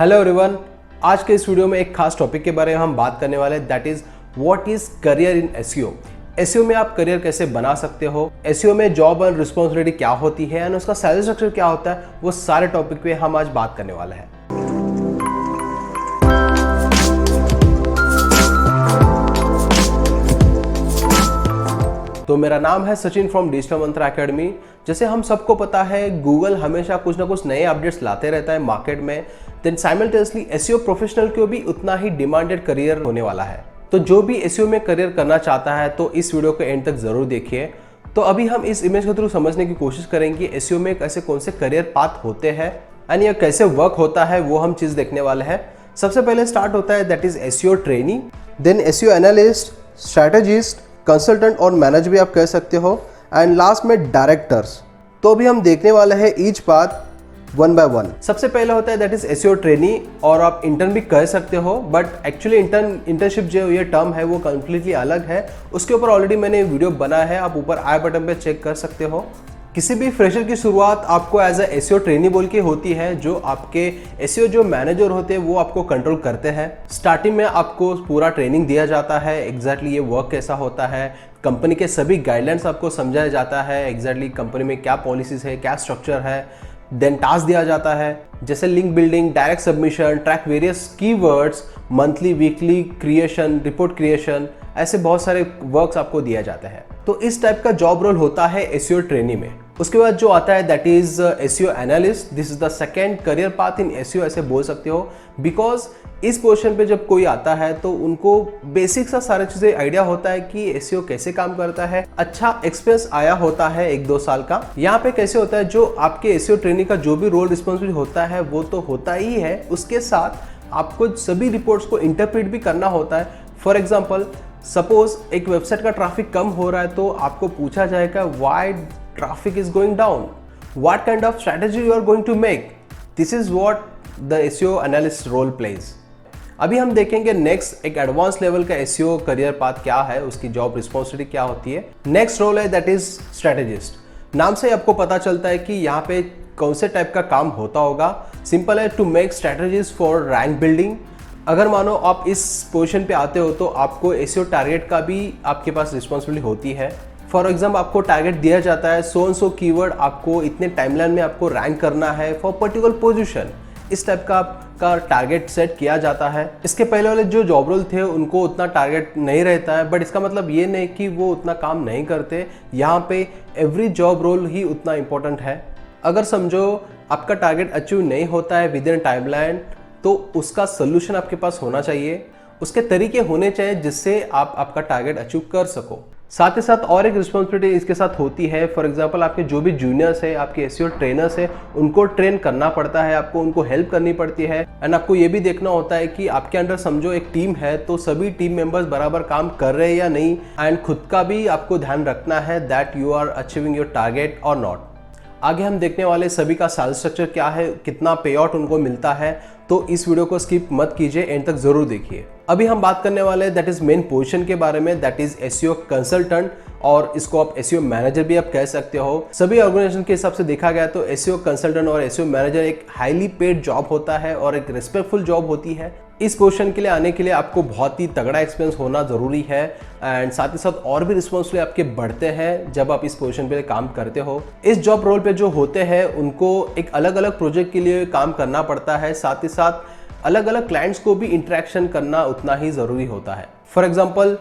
Hello everyone, आज के इस वीडियो में एक खास टॉपिक के बारे में हम बात करने वाले हैं, that is what is career in SEO. SEO में आप करियर कैसे बना सकते हो, एसईओ में जॉब एंड रिस्पॉन्सिबिलिटी क्या होती है एंड उसका सैलरी स्ट्रक्चर क्या होता है, वो सारे टॉपिक पे हम आज बात करने वाले हैं। तो मेरा नाम है Sachin from digital Mantra academy. जैसे हम सबको पता है, गूगल हमेशा कुछ ना कुछ नए अपडेट्स लाते रहता है मार्केट में। देन साइमल्टेनियसली एसईओ प्रोफेशनल को भी उतना ही डिमांडेड करियर होने वाला है। तो जो भी एसईओ में करियर करना चाहता है तो इस वीडियो को एंड तक जरूर देखिए। तो अभी हम इस इमेज के थ्रू समझने की कोशिश करेंगे एसईओ में ऐसे कौन से करियर पाथ होते हैं एंड ये कैसे वर्क होता है, वो हम चीज़ देखने वाले हैं। सबसे पहले स्टार्ट होता है that is SEO trainee, then SEO analyst, strategist, consultant और मैनेजर भी आप कह सकते हो, एंड लास्ट में डायरेक्टर्स। तो अभी हम देखने वाले हैं each path one by one. सबसे पहले होता है दैट इज एसईओ ट्रेनी, और आप इंटर्न भी कह सकते हो, बट एक्चुअली इंटर्नशिप जो ये टर्म है वो कंप्लीटली अलग है। उसके ऊपर ऑलरेडी मैंने वीडियो बनाया है, आप ऊपर आई बटन पे चेक कर सकते हो। किसी भी फ्रेशर की शुरुआत आपको एज अ एसईओ ट्रेनी बोल के होती है, जो आपके एसईओ जो मैनेजर होते हैं वो आपको कंट्रोल करते हैं। स्टार्टिंग में आपको पूरा ट्रेनिंग दिया जाता है, एग्जैक्टली ये वर्क कैसा होता है, कंपनी के सभी गाइडलाइंस आपको समझाया जाता है, एग्जैक्टली कंपनी में क्या पॉलिसीज है, क्या स्ट्रक्चर है। देन टास्क दिया जाता है जैसे link building, direct submission, track various keywords, monthly weekly creation, report creation, ऐसे बहुत सारे वर्क्स आपको दिया जाते हैं। तो इस टाइप का जॉब रोल होता है एसईओ ट्रेनी में। उसके बाद जो आता है that is SEO analyst. This is the second career path in SEO, ऐसे बोल सकते हो, बिकॉज इस पोजीशन पे जब कोई आता है तो उनको बेसिक सा सारी चीजें आइडिया होता है कि एसईओ कैसे काम करता है। अच्छा एक्सपीरियंस आया होता है 1-2 साल का। यहाँ पे कैसे होता है, जो आपके एसईओ ट्रेनिंग का जो भी रोल रिस्पॉन्सिबिलिटी होता है वो तो होता ही है, उसके साथ आपको सभी रिपोर्ट्स को इंटरप्रेट भी करना होता है। फॉर एग्जाम्पल, सपोज एक वेबसाइट का ट्रैफिक कम हो रहा है तो आपको पूछा जाएगा why traffic is going down, what kind of strategy you are going to make. This is what the SEO analyst role plays. अभी हम देखेंगे नेक्स्ट एक एडवांस लेवल का एसईओ करियर पाथ क्या है, उसकी जॉब रिस्पॉन्सिबिलिटी क्या होती है। नेक्स्ट रोल है दैट इज स्ट्रेटेजिस्ट। नाम से आपको पता चलता है कि यहाँ पे कौन से टाइप का काम होता होगा। सिंपल है, to make strategies for rank building. अगर मानो आप इस पोजीशन पे आते हो तो आपको एसईओ टारगेट का भी आपके पास रिस्पॉन्सिबिलिटी होती है। फॉर एग्जाम्पल, आपको टारगेट दिया जाता है सो एंड सो कीवर्ड आपको इतने टाइमलाइन में आपको रैंक करना है फॉर पर्टिकुलर पोजीशन। इस टाइप का आपका टारगेट सेट किया जाता है। इसके पहले वाले जो जॉब रोल थे उनको उतना टारगेट नहीं रहता है, बट इसका मतलब ये नहीं कि वो उतना काम नहीं करते। यहाँ पे एवरी जॉब रोल ही उतना इंपॉर्टेंट है। अगर समझो आपका टारगेट अचीव नहीं होता है विद इन टाइमलाइन, तो उसका सोल्यूशन आपके पास होना चाहिए, उसके तरीके होने चाहिए जिससे आप आपका टारगेट अचीव कर सको। साथ ही साथ और एक रिस्पॉन्सिबिलिटी इसके साथ होती है। फॉर एग्जांपल, आपके जो भी जूनियर्स है, आपके एसईओ ट्रेनर्स है, उनको ट्रेन करना पड़ता है, आपको उनको हेल्प करनी पड़ती है। एंड आपको ये भी देखना होता है कि आपके अंडर समझो एक टीम है तो सभी टीम मेंबर्स बराबर काम कर रहे हैं या नहीं, एंड खुद का भी आपको ध्यान रखना है that you are achieving your target और नॉट। आगे हम देखने वाले सभी का सैलरी स्ट्रक्चर क्या है, कितना पे आउट उनको मिलता है, तो इस वीडियो को स्किप मत कीजिए, एंड तक जरूर देखिए। अभी हम बात करने वाले हैं दैट इज मेन पोजीशन के बारे में, दैट इज एसईओ कंसल्टेंट, और इसको आप एसईओ मैनेजर भी आप कह सकते हो। सभी ऑर्गेनाइजेशन के हिसाब से देखा गया तो एसईओ कंसल्टेंट और एसईओ मैनेजर एक हाईली पेड जॉब होता है और एक रिस्पेक्टफुल जॉब होती है। इस पोजीशन के लिए आने के लिए आपको बहुत ही तगड़ा एक्सपीरियंस होना जरूरी है, एंड साथ ही साथ और भी रिस्पॉन्सिबिलिटी आपके बढ़ते हैं जब आप इस पोजीशन पे काम करते हो। इस जॉब रोल पे जो होते हैं उनको एक अलग अलग प्रोजेक्ट के लिए काम करना पड़ता है, साथ ही साथ अलग अलग क्लाइंट्स को भी इंटरेक्शन करना उतना ही ज़रूरी होता है। फॉर एग्जांपल,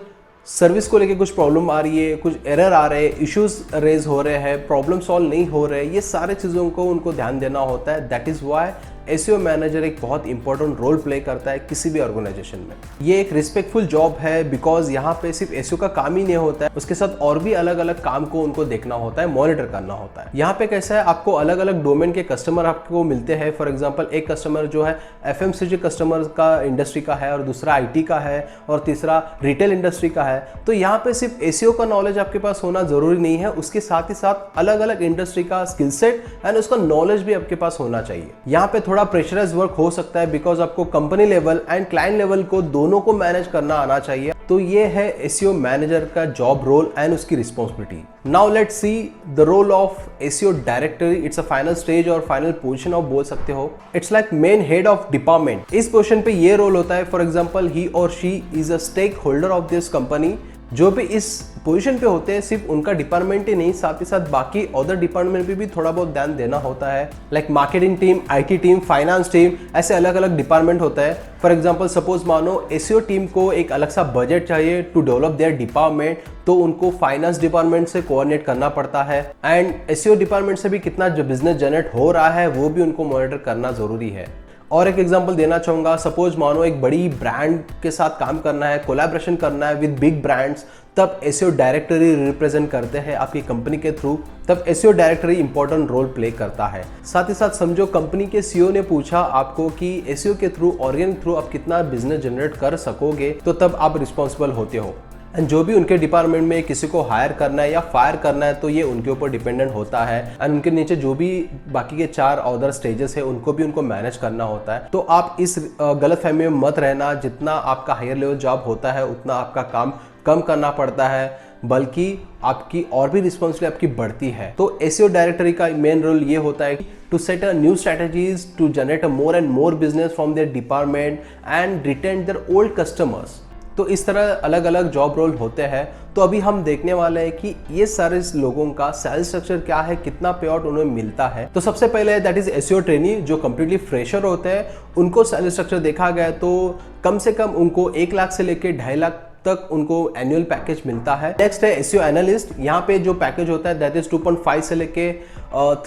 सर्विस को लेके कुछ प्रॉब्लम आ रही है, कुछ एरर आ रहे हैं, इश्यूज रेज हो रहे हैं, प्रॉब्लम सॉल्व नहीं हो रहे, ये सारे चीज़ों को उनको ध्यान देना होता है। That is why SEO manager एक बहुत इंपॉर्टेंट रोल प्ले करता है किसी भी ऑर्गेनाइजेशन में। ये एक रिस्पेक्टफुल जॉब है, बिकॉज यहाँ पे सिर्फ एसईओ का काम ही नहीं होता है, उसके साथ और भी अलग अलग काम को उनको देखना होता है, मॉनिटर करना होता है। यहाँ पे कैसा है, आपको अलग अलग डोमेन के कस्टमर आपको मिलते हैं। फॉर एग्जाम्पल, एक कस्टमर जो है एफएमसीजी कस्टमर का इंडस्ट्री का है, और दूसरा आईटी का है, और तीसरा रिटेल इंडस्ट्री का है। तो यहाँ पे सिर्फ एसईओ का नॉलेज आपके पास होना जरूरी नहीं है, उसके साथ ही साथ अलग अलग इंडस्ट्री का स्किल सेट एंड उसका नॉलेज भी आपके पास होना चाहिए। यहाँ पे थोड़ा प्रेशराइज वर्क हो सकता है बिकॉज आपको company level and client level को दोनों को मैनेज करना आना चाहिए। तो ये है एसईओ मैनेजर का जॉब रोल एंड उसकी responsibility. Now let's see the role of SEO director. It's a final stage और फाइनल पोजीशन आप बोल सकते हो। It's like main head of department. इस पोजीशन पे ये रोल होता है, फॉर एग्जांपल ही और she is a stakeholder of this company. जो भी इस पोजीशन पे होते हैं सिर्फ उनका डिपार्टमेंट ही नहीं, साथ ही साथ बाकी अदर डिपार्टमेंट पे भी थोड़ा बहुत ध्यान देना होता है। Like marketing team, IT team, finance team, ऐसे अलग अलग डिपार्टमेंट होता है। फॉर एग्जांपल सपोज मानो एसईओ टीम को एक अलग सा बजट चाहिए टू डेवलप देयर डिपार्टमेंट, तो उनको फाइनेंस डिपार्टमेंट से कोऑर्डिनेट करना पड़ता है एंड एसईओ डिपार्टमेंट से भी कितना जो बिजनेस जनरेट हो रहा है वो भी उनको मॉनिटर करना जरूरी है। और एक एग्जांपल देना चाहूँगा, सपोज मानो एक बड़ी ब्रांड के साथ काम करना है, कोलैबोरेशन करना है विद बिग ब्रांड्स, तब एसईओ डायरेक्टर ही रिप्रेजेंट करते हैं आपकी कंपनी के थ्रू, तब एसईओ डायरेक्टर ही इंपॉर्टेंट रोल प्ले करता है। साथ ही साथ समझो कंपनी के सीईओ ने पूछा आपको कि एसईओ के थ्रू, ऑर्गेनिक थ्रू आप कितना बिजनेस जनरेट कर सकोगे, तो तब आप रिस्पॉन्सिबल होते हो। एंड जो भी उनके डिपार्टमेंट में किसी को हायर करना है या फायर करना है तो ये उनके ऊपर डिपेंडेंट होता है। एंड उनके नीचे जो भी बाकी के 4 अदर स्टेजेस है उनको भी उनको मैनेज करना होता है। तो आप इस गलतफहमी में मत रहना, जितना आपका हायर लेवल जॉब होता है उतना आपका काम कम करना पड़ता है, बल्कि आपकी और भी रिस्पॉन्सिबिलिटी आपकी बढ़ती है। तो एसईओ डायरेक्टरी का मेन रोल ये होता है to set a new strategies to generate a more and more business from their department and retain their old customers. तो इस तरह अलग अलग जॉब रोल होते हैं। तो अभी हम देखने वाले हैं कि ये सारे लोगों का सैलरी स्ट्रक्चर क्या है, कितना पे आउट उन्हें मिलता है। तो सबसे पहले दैट इज एसईओ ट्रेनी, जो कंप्लीटली फ्रेशर होते हैं, उनको सैलरी स्ट्रक्चर देखा गया तो कम से कम उनको 1 लाख से लेकर 2.5 लाख तक उनको एनुअल पैकेज मिलता है। नेक्स्ट है एसईओ एनालिस्ट। यहाँ पे जो पैकेज होता है दैट इज 2.5 से लेके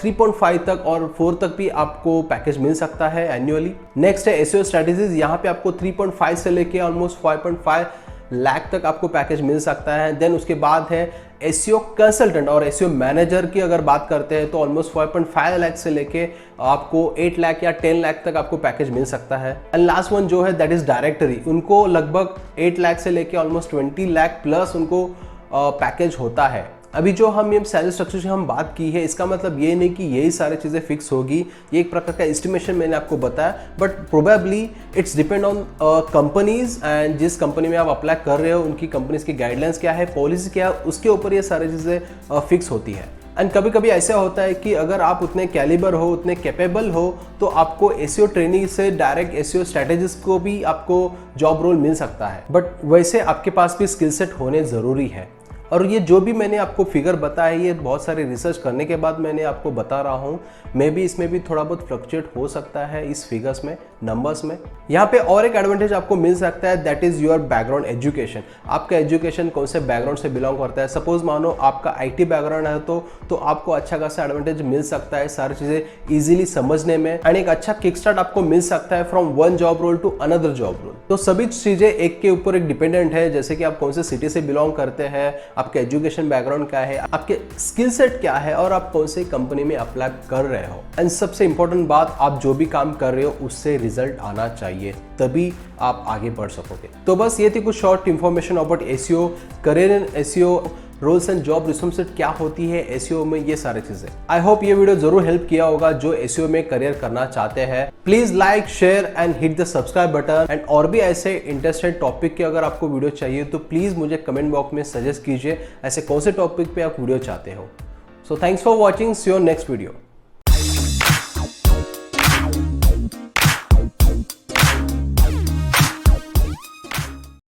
3.5 तक और 4 तक भी आपको पैकेज मिल सकता है एनुअली। नेक्स्ट है एसईओ स्ट्रेटजीज। यहाँ पे आपको 3.5 से लेके ऑलमोस्ट 5.5 लाख तक आपको पैकेज मिल सकता है। देन उसके बाद है एसईओ कंसल्टेंट और एसईओ मैनेजर की अगर बात करते हैं तो ऑलमोस्ट 5.5 लाख से लेके आपको 8 लाख या 10 लाख तक आपको पैकेज मिल सकता है। एंड लास्ट वन जो है दैट इज डायरेक्टरी। उनको लगभग 8 लाख से लेके ऑलमोस्ट 20 लाख प्लस उनको पैकेज होता है। अभी जो हम ये सैलरी स्ट्रक्चर से हम बात की है, इसका मतलब ये नहीं कि यही सारी चीज़ें फिक्स होगी। ये एक प्रकार का एस्टिमेशन मैंने आपको बताया, but probably it's depend on companies and जिस कंपनी में आप अप्लाई कर रहे हो उनकी कंपनीज की गाइडलाइंस क्या है, पॉलिसी क्या है, उसके ऊपर ये सारी चीज़ें फिक्स होती है। एंड कभी कभी ऐसा होता है कि अगर आप उतने कैलिबर हो, उतने कैपेबल हो, तो आपको एसईओ ट्रेनिंग से डायरेक्ट एसईओ स्ट्रेटेजिस्ट को भी आपको जॉब रोल मिल सकता है, बट वैसे आपके पास भी स्किल सेट होने ज़रूरी है। और ये जो भी मैंने आपको फिगर बताया है ये बहुत सारे रिसर्च करने के बाद मैंने आपको बता रहा हूँ। मे बी इसमें भी थोड़ा बहुत फ्लक्चुएट हो सकता है इस फिगर्स में, नंबर्स में। यहाँ पे और एक एडवांटेज आपको मिल सकता है that is your background education. आपका एजुकेशन कौन से बैकग्राउंड से बिलोंग करता है। सपोज मानो आपका आईटी बैकग्राउंड है तो आपको अच्छा खासा एडवांटेज मिल सकता है सारी चीज़ें ईजिली समझने में, एंड एक अच्छा किक स्टार्ट आपको मिल सकता है from one job role to another job role. तो सभी चीज़ें एक के ऊपर एक डिपेंडेंट है, जैसे कि आप कौन से सिटी से बिलोंग करते हैं, आपका एजुकेशन बैकग्राउंड क्या है, आपके स्किल सेट क्या है और आप कौन से कंपनी में अप्लाई कर रहे हो। एंड सबसे इंपॉर्टेंट बात, आप जो भी काम कर रहे हो उससे रिजल्ट आना चाहिए, तभी आप आगे बढ़ सकोगे। तो बस ये थी कुछ short information about SEO, career in SEO, roles and job responsibility क्या होती है एसईओ में, ये सारी चीजें। आई होप ये वीडियो जरूर हेल्प किया होगा जो एसईओ में करियर करना चाहते हैं। Please like, share and hit the subscribe button. And और भी ऐसे इंटरेस्टेड टॉपिक के अगर आपको वीडियो चाहिए तो प्लीज मुझे कमेंट बॉक्स में सजेस्ट कीजिए ऐसे कौन से टॉपिक पे आप वीडियो चाहते हो। So thanks for watching, see you next video.